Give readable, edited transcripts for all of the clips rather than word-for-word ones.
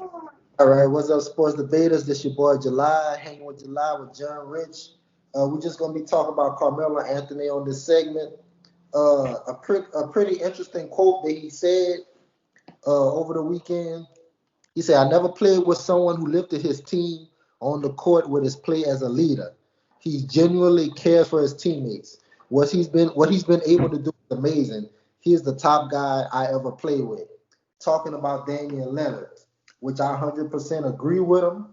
All right, what's up, sports debaters? This your boy July, hanging with July with John Rich. We're just gonna be talking about Carmelo Anthony on this segment. A pretty interesting quote that he said over the weekend. He said, "I never played with someone who lifted his team on the court with his play as a leader. He genuinely cares for his teammates. What he's been able to do is amazing. He is the top guy I ever played with." Talking about Damian Leonard, which I 100% agree with him.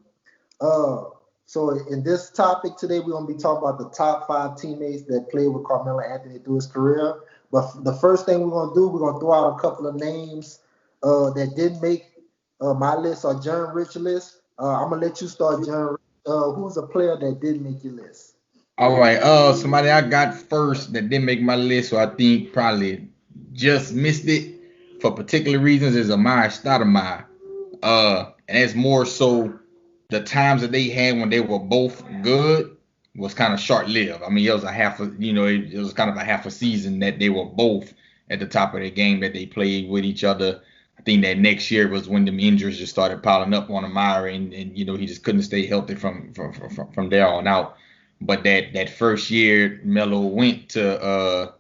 Uh, so in this topic today, we're gonna be talking about the top five teammates that played with Carmelo Anthony through his career. But the first thing we're gonna do, we're gonna throw out a couple of names that didn't make my list or John Rich list. I'm gonna let you start, John. Who's a player that didn't make your list? All right. Somebody I got first that didn't make my list, so I think probably just missed it for particular reasons is Amari Stoudemire. And it's more so the times that they had when they were both good was kind of short lived. I mean, it was a half a, it was kind of a half a season that they were both at the top of their game that they played with each other. I think that next year was when the injuries just started piling up on Amari, and he just couldn't stay healthy from there on out. But that first year, Melo went to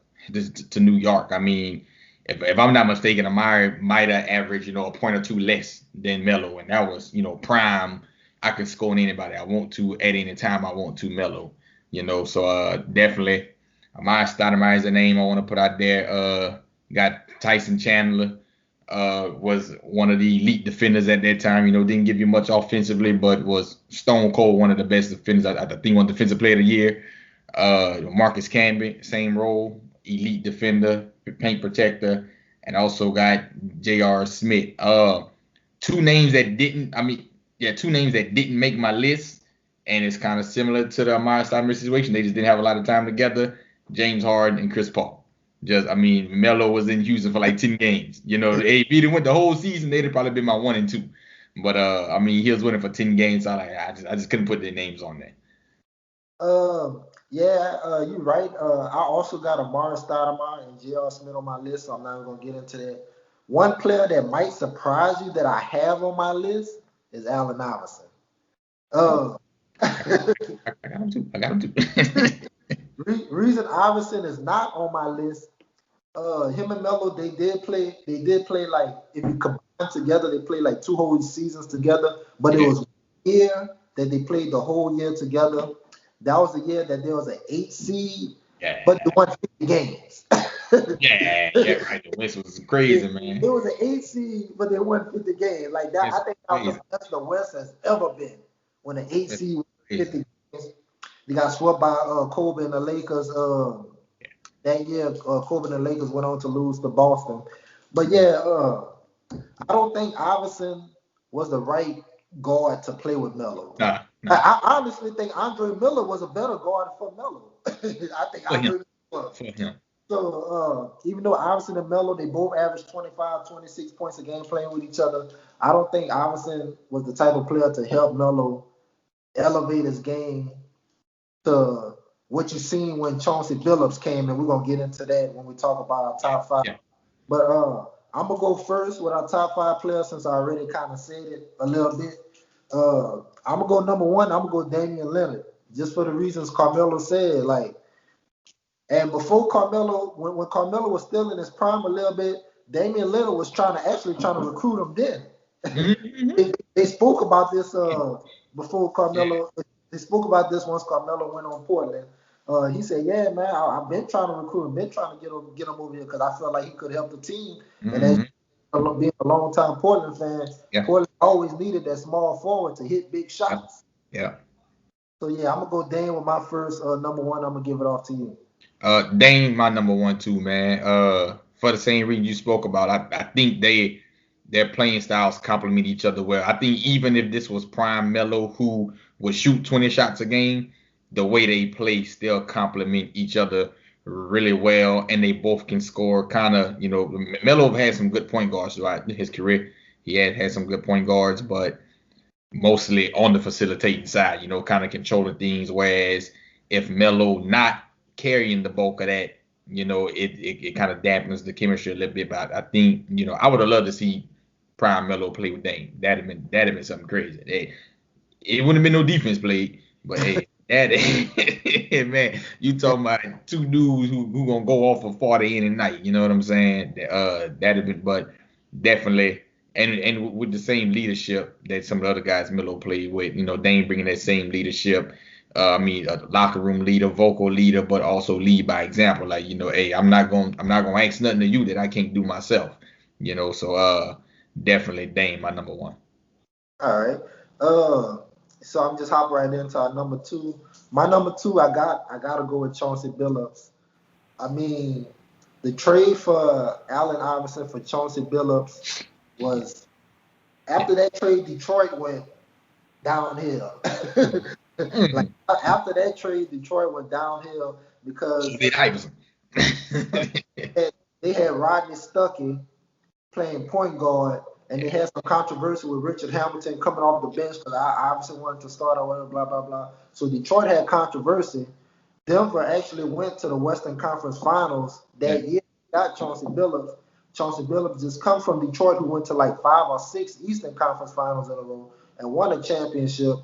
New York. I mean, if I'm not mistaken, Amari might have averaged a point or two less than Melo, and that was prime. I can score on anybody I want to at any time I want to. Melo, so definitely Amari Stoudemire is the name I want to put out there. Got Tyson Chandler. Was one of the elite defenders at that time. Didn't give you much offensively, but was stone cold one of the best defenders. I think one defensive player of the year. Marcus Camby, same role, elite defender, paint protector, and also got J.R. Smith. Two names that didn't. I mean, yeah, two names that didn't make my list, and it's kind of similar to the Amari Stoudemire situation. They just didn't have a lot of time together. James Harden and Chris Paul. I mean, Melo was in Houston for like 10 games. If he'd went the whole season, they'd have probably been my 1 and 2. But I mean, he was winning for 10 games. So I just couldn't put their names on there. Yeah, you're right. I also got Amari Stoudemire and J.R. Smith on my list, so I'm not even gonna get into that. One player that might surprise you that I have on my list is Allen Iverson. Uh, I got him too. I got him too. reason Iverson is not on my list. Him and Melo, they did play. They did play like if you combine together, they played like two whole seasons together. But it Yeah, was one year that they played the whole year together. That was the year that there was an 8 seed, but they yeah, won 50 games. yeah. Right. The West was crazy, It man. was an 8 seed, but they won 50 games. Like that, It's I think that was crazy. the best the West has ever been. When an eight It's seed won crazy. 50 games, they got swept by Kobe and the Lakers. That year, Kobe and the Lakers went on to lose to Boston. But yeah, I don't think Iverson was the right guard to play with Melo. Nah, nah. I honestly think Andre Miller was a better guard for Melo. I think For him. Andre Miller was. For him. So even though Iverson and Melo, they both averaged 25, 26 points a game playing with each other, I don't think Iverson was the type of player to help Melo elevate his game to what you seen when Chauncey Billups came, and we're gonna get into that when we talk about our Yeah, top five. yeah. But I'm gonna go first with our top five players since I already kind of said it a little bit. I'm gonna go number one. I'm gonna go Damian Leonard, just for the reasons Carmelo said. Like, and before Carmelo, when Carmelo was still in his prime a little bit, Damian Lillard was trying to recruit him then. Mm-hmm. they spoke about this before Yeah. Carmelo. They spoke about this once Carmelo went on Portland. He said, "Yeah, man, I've been trying to recruit him, been trying to get him over here because I felt like he could help the team." And as Mm-hmm. being a long time Portland fan, Yeah. Portland always needed that small forward to hit big Yeah. shots. Yeah. So yeah, I'm gonna go Dame with my first number one. I'm gonna give it off to you. Dame my number 1 too, man. For the same reason you spoke about, I think their playing styles complement each other well. I think even if this was prime Melo who would shoot 20 shots a game, the way they play still complement each other really well, and they both can score. Kind of, Melo had some good point guards throughout his career. He had some good point guards, but mostly on the facilitating side, kind of controlling things. Whereas if Melo not carrying the bulk of that, it kind of dampens the chemistry a little bit. But I think, I would have loved to see prime Melo play with Dame. That'd have been something crazy. It wouldn't have been no defense played, but hey, that man, you talking about two dudes who gonna go off for 40 any night. You know what I'm saying? That'd have been, but definitely, and with the same leadership that some of the other guys Melo played with. You know, Dame bringing that same leadership. I mean, a locker room leader, vocal leader, but also lead by example. Like, you know, hey, I'm not gonna ask nothing to you that I can't do myself. You know, so definitely Dame, my number one. All right. So I'm just hopping right into our number two. My number two, I gotta go with Chauncey Billups. I mean, the trade for Allen Iverson for Chauncey Billups was after that trade, Detroit went downhill. Like after that trade, Detroit went downhill because Iverson. they had Rodney Stuckey playing point guard, and they had some controversy with Richard Hamilton coming off the bench because Iverson wanted to start or whatever, blah, blah, blah. So Detroit had controversy. Denver actually went to the Western Conference Finals that year. Got Chauncey Billups. Chauncey Billups just come from Detroit, who went to like 5 or 6 Eastern Conference Finals in a row and won a championship.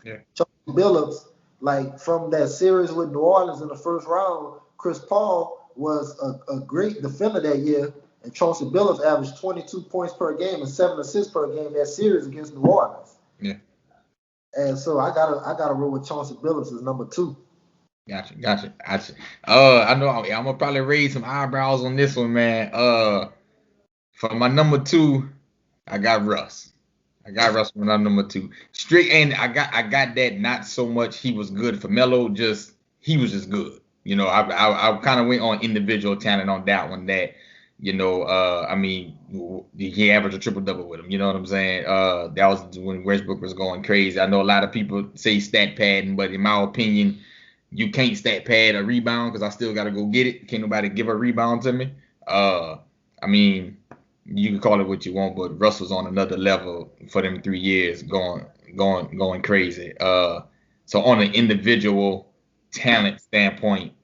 Yeah. Chauncey Billups, like from that series with New Orleans in the first round, Chris Paul was a great defender that year. And Chauncey Billups averaged 22 points per game and 7 assists per game that series against New Orleans. Yeah. And so I gotta roll with Chauncey Billups as number 2. Gotcha. I know I'm gonna probably raise some eyebrows on this one, man. For my number 2, I got Russ. I got Russ for my number 2. Strict, and I got that. Not so much he was good for Melo, just he was just good. You know, I kind of went on individual talent on that one. That, you know, I mean, he averaged a triple double with him. You know what I'm saying? That was when Westbrook was going crazy. I know a lot of people say stat padding, but in my opinion, you can't stat pad a rebound because I still got to go get it. Can't nobody give a rebound to me. I mean, you can call it what you want, but Russ was on another level for them 3 years, going crazy. So on an individual talent standpoint,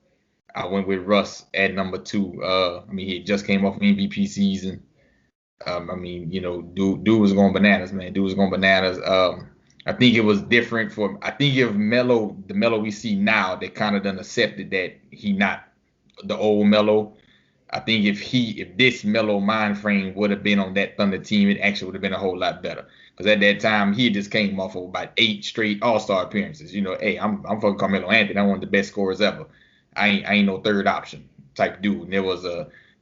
I went with Russ at number 2. I mean, he just came off MVP season. I mean, you know, dude was going bananas, man. Dude was going bananas. I think it was different for. I think if Melo, the Melo we see now, they kind of done accepted that he not the old Melo. I think if this Melo mind frame would have been on that Thunder team, it actually would have been a whole lot better. Because at that time, he just came off of about 8 straight All-Star appearances. You know, hey, I'm fucking Carmelo Anthony. I'm one of the best scorers ever. I ain't no third option type dude. And there was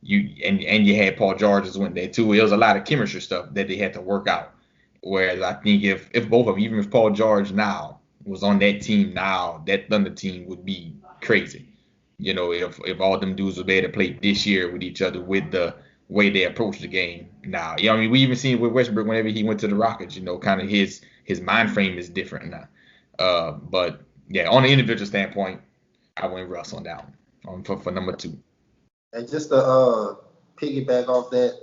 you had Paul George just went there too. It was a lot of chemistry stuff that they had to work out. Whereas I think if both of them, even if Paul George now was on that team now, that Thunder team would be crazy. You know, if all them dudes were there to play this year with each other with the way they approach the game now. You know, I mean, we even seen it with Westbrook whenever he went to the Rockets. You know, kind of his mind frame is different now. But yeah, on an individual standpoint, I went Russ on that one for number 2. And just to piggyback off that,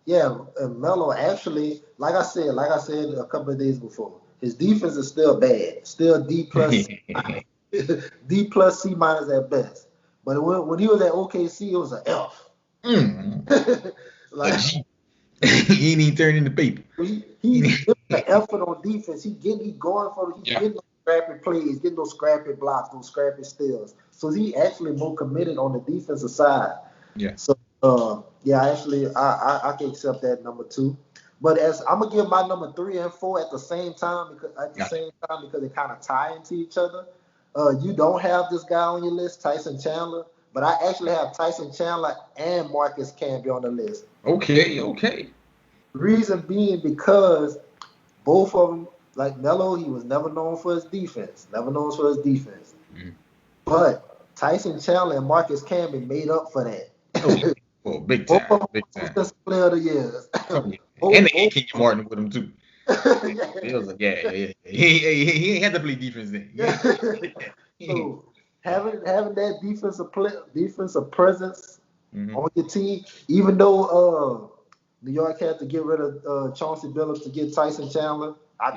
yeah, Melo actually, like I said a couple of days before, his defense is still bad, still D plus, D plus C minus at best. But when he was at OKC, it was an F. Like he ain't even turned into paper. He's an effort on defense. He's going for it. He's getting those scrappy plays, getting those scrappy blocks, those scrappy steals. So he actually more committed on the defensive side. Yeah. So yeah, actually I can accept that number 2. But as I'm gonna give my number 3 and 4 at the same time because they kind of tie into each other. You don't have this guy on your list, Tyson Chandler, but I actually have Tyson Chandler and Marcus Camby on the list. Okay. Reason being because both of them, like Melo, he was never known for his defense. Mm-hmm. But Tyson Chandler and Marcus Camby made up for that. Oh, big time. Player of the years. And Kenyon Martin with him too. It was like, yeah. He ain't had to play defense then. So having that defensive presence on your team, even though New York had to get rid of Chauncey Billups to get Tyson Chandler, I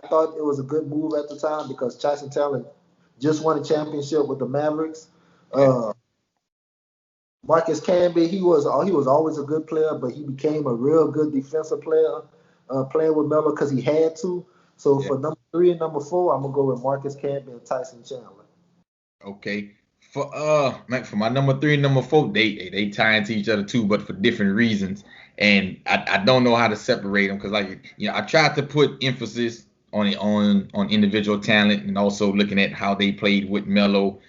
thought it was a good move at the time because Tyson Chandler just won a championship with the Mavericks. Marcus Camby, he was always a good player, but he became a real good defensive player playing with Melo because he had to. So Yeah. for number 3 and number 4, I'm gonna go with Marcus Camby and Tyson Chandler. Okay. For my number 3 and number 4, they tie into each other too, but for different reasons. And I don't know how to separate them because I tried to put emphasis on individual talent and also looking at how they played with Melo.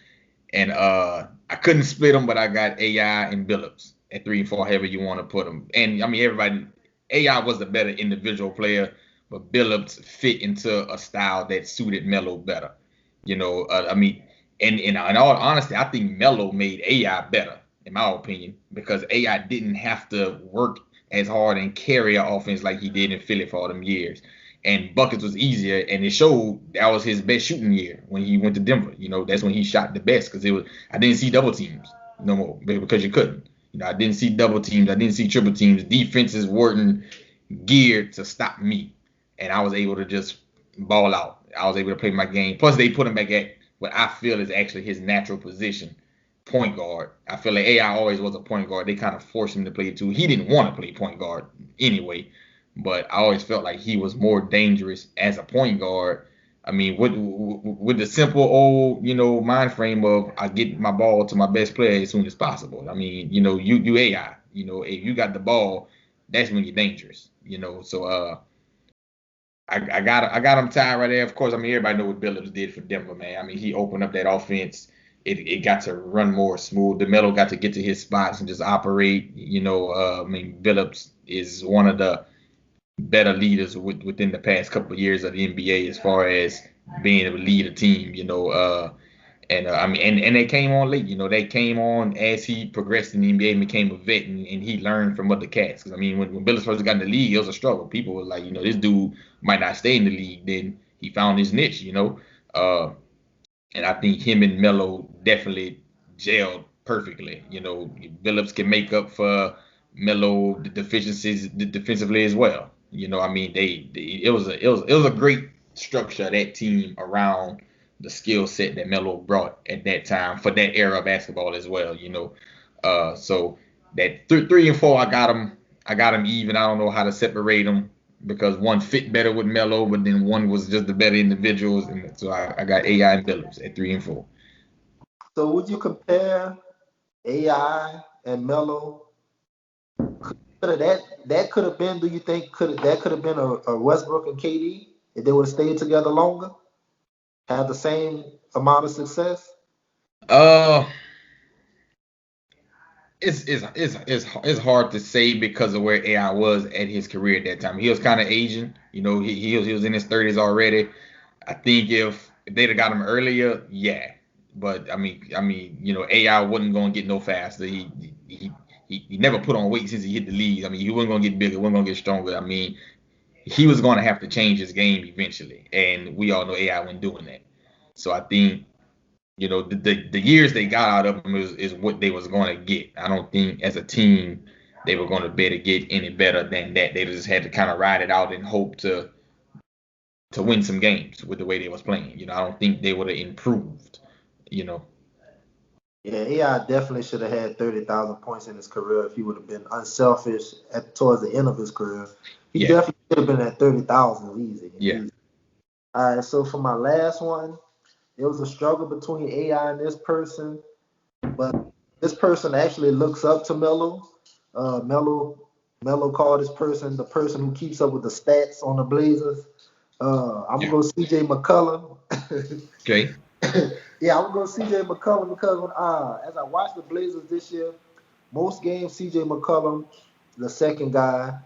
And I couldn't split them, but I got AI and Billups at 3 and 4, however you want to put them. And I mean, everybody, AI was the better individual player, but Billups fit into a style that suited Melo better. I mean, and in all honesty, I think Melo made AI better, in my opinion, because AI didn't have to work as hard and carry an offense like he did in Philly for all them years. And buckets was easier, and it showed that was his best shooting year when he went to Denver. That's when he shot the best because I didn't see double teams no more because you couldn't. I didn't see double teams, I didn't see triple teams. Defenses weren't geared to stop me, and I was able to just ball out. I was able to play my game. Plus, they put him back at what I feel is actually his natural position, point guard. I feel like AI always was a point guard. They kind of forced him to play it too. He didn't want to play point guard anyway, but I always felt like he was more dangerous as a point guard. I mean, with the simple old, mind frame of I get my ball to my best player as soon as possible. I mean, you AI. If you got the ball, that's when you're dangerous. So I got him tied right there. Of course, I mean everybody know what Billups did for Denver, man. I mean he opened up that offense. It got to run more smooth. Melo got to get to his spots and just operate. I mean Billups is one of the better leaders within the past couple of years of the NBA as far as being able to lead a team. And I mean, and they came on late. They came on as he progressed in the NBA and became a vet, and he learned from other cats. Because I mean, when Billups first got in the league, it was a struggle. People were like, this dude might not stay in the league. Then he found his niche. And I think him and Melo definitely gelled perfectly. Billups can make up for Melo the deficiencies defensively as well. I mean, it was a great structure of that team around the skill set that Melo brought at that time for that era of basketball as well. So that 3 and 4, I got them even. I don't know how to separate them because one fit better with Melo, but then one was just the better individuals, and so I got AI and Billups at 3 and 4. So would you compare AI and Melo? That could have been. Do you think could have been a Westbrook and KD if they would have stayed together longer, have the same amount of success? Uh, it's hard to say because of where AI was at his career at that time. He was kind of aging. He was in his 30s already. I think if they'd have got him earlier, yeah. But AI wasn't gonna get no faster. He never put on weight since he hit the league. I mean, he wasn't gonna get bigger, wasn't gonna get stronger. I mean, he was gonna have to change his game eventually, and we all know AI wasn't doing that. So I think the years they got out of him is what they was going to get. I don't think as a team they were going to be able to get any better than that. They just had to kind of ride it out and hope to win some games with the way they was playing. I don't think they would have improved. You know. Yeah, AI definitely should have had 30,000 points in his career if he would have been unselfish towards the end of his career. He Yeah. definitely should have been at 30,000 easy. Yeah. Easy. All right, so for my last one, it was a struggle between AI and this person, but this person actually looks up to Melo. Melo called this person the person who keeps up with the stats on the Blazers. I'm gonna Yeah. go CJ McCollum. Okay. Yeah, I'm gonna go CJ McCollum because as I watched the Blazers this year, most games CJ McCollum, the second guy.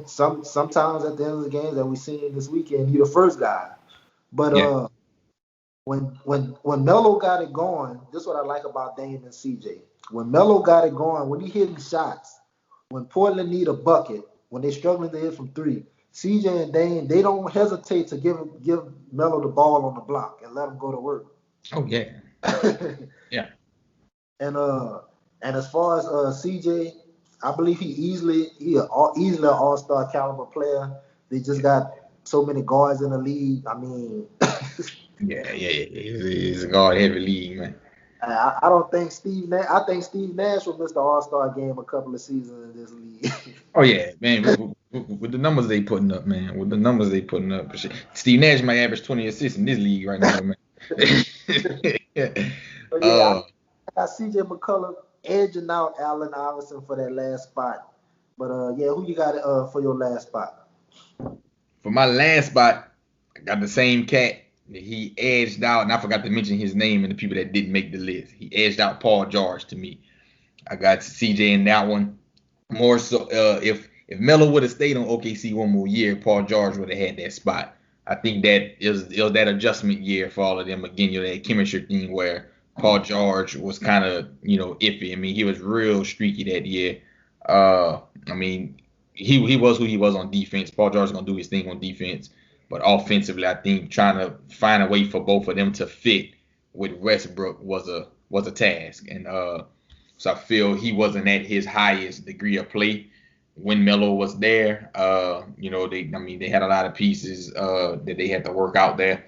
Sometimes at the end of the games that we seen this weekend, he the first guy. But Yeah. when Melo got it going, this is what I like about Dame and CJ. When Melo got it going, when he hitting shots, when Portland need a bucket, when they struggling to hit from three, CJ and Dame, they don't hesitate to give Melo the ball on the block and let him go to work. Oh yeah. Yeah. and and as far as CJ, I believe easily an all-star caliber player. They just got so many guards in the league. I mean, Yeah. Yeah. It's a guard heavy league, man. I don't think Steve Nash. I think Steve Nash will miss the All-Star game a couple of seasons in this league. Oh yeah, man. With the numbers they putting up, man. With the numbers they putting up, shit. Steve Nash might average 20 assists in this league right now, man. But yeah, uh, I got CJ McCullough edging out Allen Iverson for that last spot. But yeah, who you got for your last spot? for my last spot, I got the same cat that he edged out, and I forgot to mention his name and the people that didn't make the list. He edged out Paul George to me. I got CJ in that one. More so, if Melo would have stayed on OKC one more year, Paul George would have had that spot. I think that it was that adjustment year for all of them. Again, that chemistry thing where Paul George was kind of iffy. I mean, he was real streaky that year. I mean, he was who he was on defense. Paul George is gonna do his thing on defense, but offensively, I think trying to find a way for both of them to fit with Westbrook was a task. And so I feel he wasn't at his highest degree of play when Melo was there. They had a lot of pieces that they had to work out there.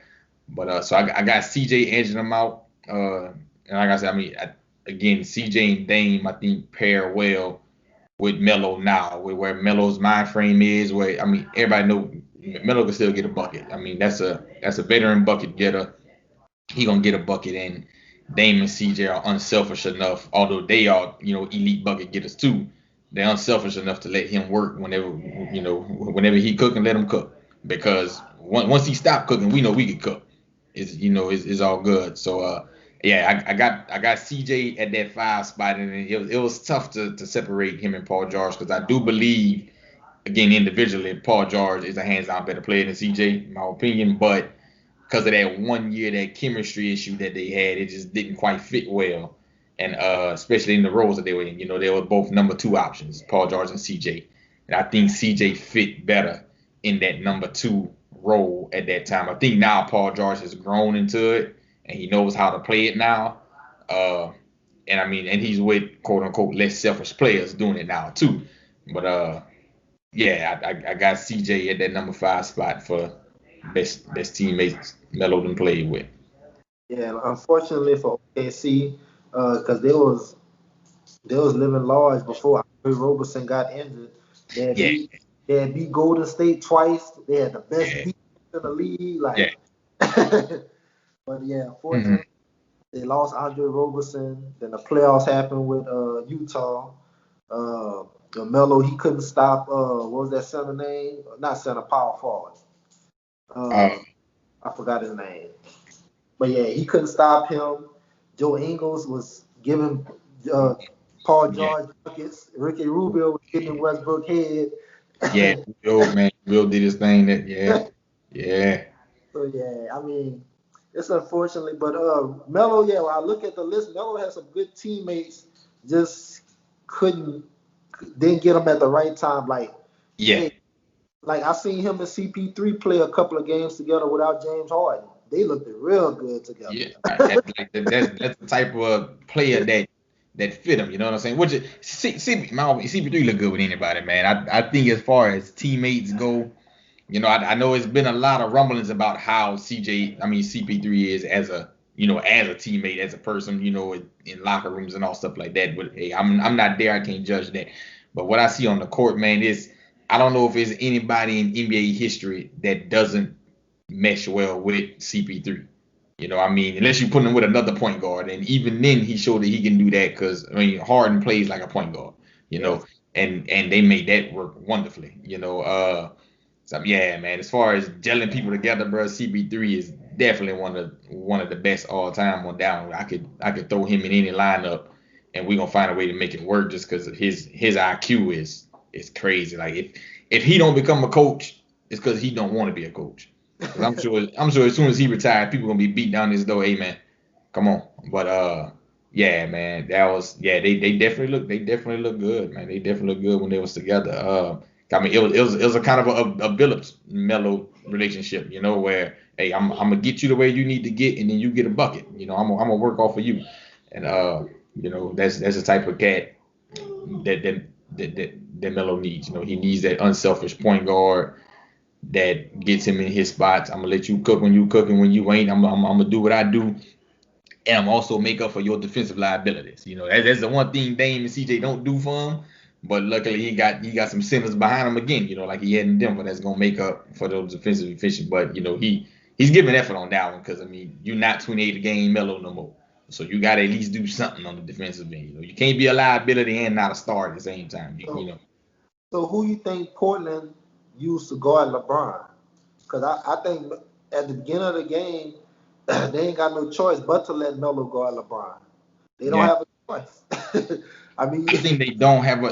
But so I got CJ edging them out. And like I said, again, CJ and Dame I think pair well with Melo now, where Melo's mind frame is. Where everybody know Melo can still get a bucket. That's a veteran bucket getter. He gonna get a bucket, and Dame and CJ are unselfish enough, although they are, elite bucket getters too. They're unselfish enough to let him work whenever he cook and let him cook. Because once he stopped cooking, we know we could cook. It's all good. So yeah, I got CJ at that 5 spot, and it was tough to separate him and Paul George because I do believe, again, individually, Paul George is a hands-down better player than CJ, in my opinion, but because of that 1 year, that chemistry issue that they had, it just didn't quite fit well. And especially in the roles that they were in, they were both number 2 options, Paul George and CJ. And I think CJ fit better in that number 2 role at that time. I think now Paul George has grown into it and he knows how to play it now. And he's with quote unquote less selfish players doing it now too. But yeah, I got CJ at that number 5 spot for best teammates Melo done played with. Yeah, unfortunately for OKC, because they was living large before Andre Roberson got injured. Yeah, They had beat Golden State twice. They had the best yeah, defense in the league. yeah. But yeah, unfortunately, they lost Andre Roberson. Then the playoffs happened with Utah. Melo, he couldn't stop. What was that center name? Not center, power forward. Uh, I forgot his name. But yeah, he couldn't stop him. Joe Ingles was giving Paul yeah, George buckets. Ricky Rubio was getting Westbrook head. yeah. Will did his thing. Yeah. So yeah, it's unfortunately, but Melo, yeah, when I look at the list, Melo has some good teammates, just didn't get them at the right time. Yeah. Hey, I seen him and CP3 play a couple of games together without James Harden. They looked real good together. Yeah, that's the type of player that fit him. You know what I'm saying? Which CP3 look good with anybody, man. I think as far as teammates go, I know it's been a lot of rumblings about how CP3 is as a teammate, as a person, in locker rooms and all stuff like that. But hey, I'm not there. I can't judge that. But what I see on the court, man, is I don't know if there's anybody in NBA history that doesn't mesh well with CP3. Unless you put him with another point guard, and even then he showed that he can do that because Harden plays like a point guard, Yes. and they made that work wonderfully. So yeah, man. As far as gelling people together, bro, CP3 is definitely one of the best all time on down. I could throw him in any lineup, and we're gonna find a way to make it work just because of his IQ is crazy. Like if he don't become a coach, it's because he don't want to be a coach. 'Cause I'm sure as soon as he retires, people gonna be beat down his door. Hey man, come on. But yeah, man, they definitely look good, man. They definitely look good when they was together. It was a kind of a Billups Melo relationship, where hey, I'm gonna get you the way you need to get, and then you get a bucket. I'm gonna work off of you, and that's the type of cat that Melo needs. He needs that unselfish point guard that gets him in his spots. I'm gonna let you cook when you cook, and when you ain't, I'm gonna do what I do. and I'm also make up for your defensive liabilities. You know, that's the one thing Dame and CJ don't do for him. But luckily he got some centers behind him again. You know, like he had in Denver, that's gonna make up for those defensive efficient. But you know, he's giving effort on that one because I mean, you're not 28 a game Melo no more. So you got to at least do something on the defensive end. You know, you can't be a liability and not a star at the same time. You know. So who you think Portland used to guard LeBron? Because I think at the beginning of the game, they ain't got no choice but to let Melo guard LeBron. They don't have a choice. I mean, I think they don't have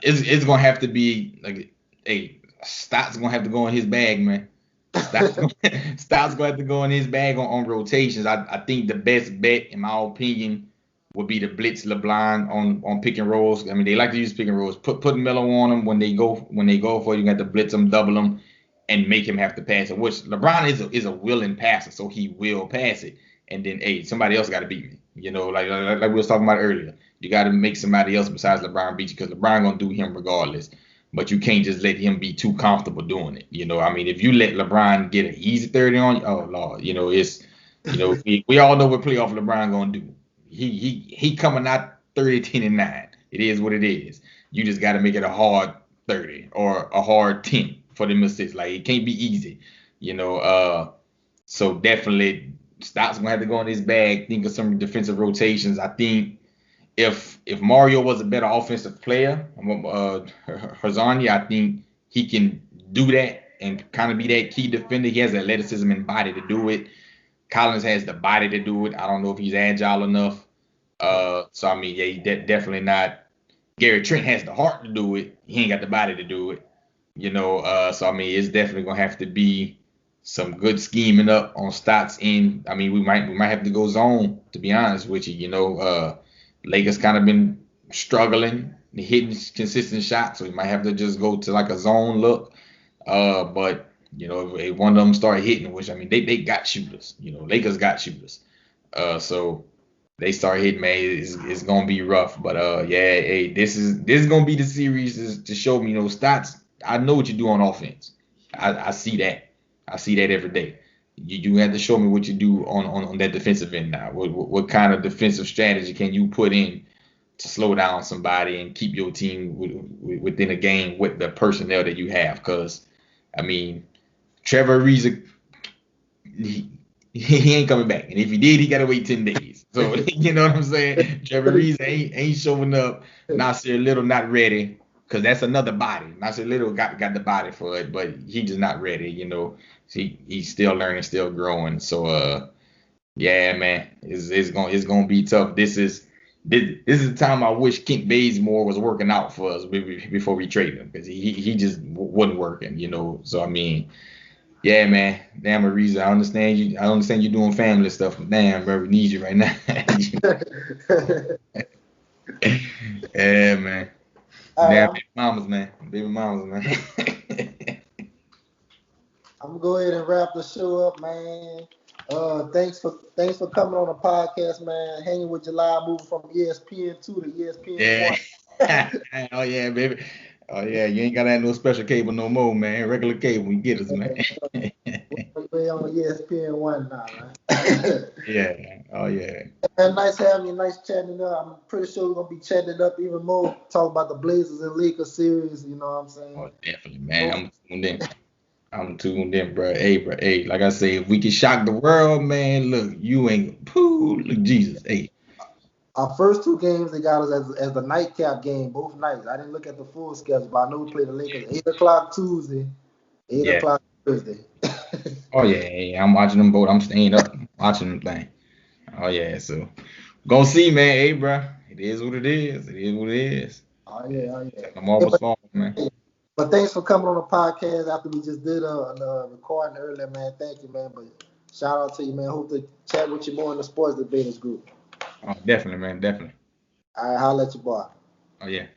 it's gonna have to be like, hey, Stott's gonna have to go in his bag, man. Stott's gonna have to go in his bag on rotations. I think the best bet, in my opinion, would be to blitz LeBron on pick and rolls. I mean, they like to use pick and rolls. Put Melo on them when they go for it. You got to blitz them, double them, and make him have to pass it. Which LeBron is a willing passer, so he will pass it. And then, hey, somebody else got to beat me. You know, like we was talking about earlier. You got to make somebody else besides LeBron beat you because LeBron gonna do him regardless. But you can't just let him be too comfortable doing it. You know, I mean, if you let LeBron get an easy 30 on you, oh Lord, you know, it's, you know, we all know what playoff LeBron gonna do. He coming out 30, 10, and 9. It is what it is. You just got to make it a hard 30 or a hard 10 for them assists. Like, it can't be easy, you know. So definitely Stott's gonna have to go in his bag, think of some defensive rotations. I think if Mario was a better offensive player, Harzani, I think he can do that and kind of be that key defender. He has the athleticism and body to do it. Collins has the body to do it. I don't know if he's agile enough. So I mean, yeah, he's definitely not. Gary Trent has the heart to do it. He ain't got the body to do it. You know, so I mean, it's definitely gonna have to be some good scheming up on Stott's end. I mean, we might have to go zone, to be honest with you. You know, Lakers kind of been struggling, hitting consistent shots, so we might have to just go to like a zone look. But you know, if one of them start hitting, which I mean, they got shooters. You know, Lakers got shooters. So they start hitting, man, it's gonna be rough. But yeah, hey, this is gonna be the series to show me, you know, Stotts. I know what you do on offense. I see that. I see that every day. You have to show me what you do on that defensive end now. What kind of defensive strategy can you put in to slow down somebody and keep your team within a game with the personnel that you have? Because I mean, Trevor Ariza, he ain't coming back, and if he did, he gotta wait 10 days. So you know what I'm saying? Trevor Ariza ain't showing up. Nasir Little not ready, because that's another body. Nasir Little got the body for it, but he just not ready. You know, he's still learning, still growing. So yeah, man, it's gonna be tough. This is the time I wish Kent Bazemore was working out for us before we traded him, because he just wasn't working. You know, so I mean. Yeah, man. Damn, Ariza, I understand you. I understand you doing family stuff, but damn, bro, we need you right now. Yeah, man. Damn, baby mamas, man. Baby mamas, man. I'm gonna go ahead and wrap the show up, man. Thanks for coming on the podcast, man. Hanging with July, moving from ESPN2 to ESPN1. Yeah. Oh yeah, baby. Oh yeah, you ain't gotta have no special cable no more, man. Regular cable, you get us, man. We're on ESPN1 now, man. Yeah. Oh yeah. And nice having you, nice chatting up. I'm pretty sure we're gonna be chatting it up even more. Talk about the Blazers and Lakers series. You know what I'm saying? Oh, definitely, man. I'm tuned in, bro. Hey, like I say, if we can shock the world, man, look, you ain't, look, Jesus, hey. Our first two games, they got us as the nightcap game, both nights. I didn't look at the full schedule, but I know we played the Lakers 8 o'clock Tuesday, 8 Yeah. o'clock Thursday. Oh yeah, I'm watching them both. I'm staying up, watching them thing. Oh yeah, so gonna see, man. Hey, bro, it is what it is. It is what it is. Oh yeah. The marbles fall, man. But thanks for coming on the podcast after we just did a recording earlier, man. Thank you, man. But shout out to you, man. Hope to chat with you more in the sports debaters group. Oh, definitely, man. Definitely. All right, holla at your boy. Oh yeah.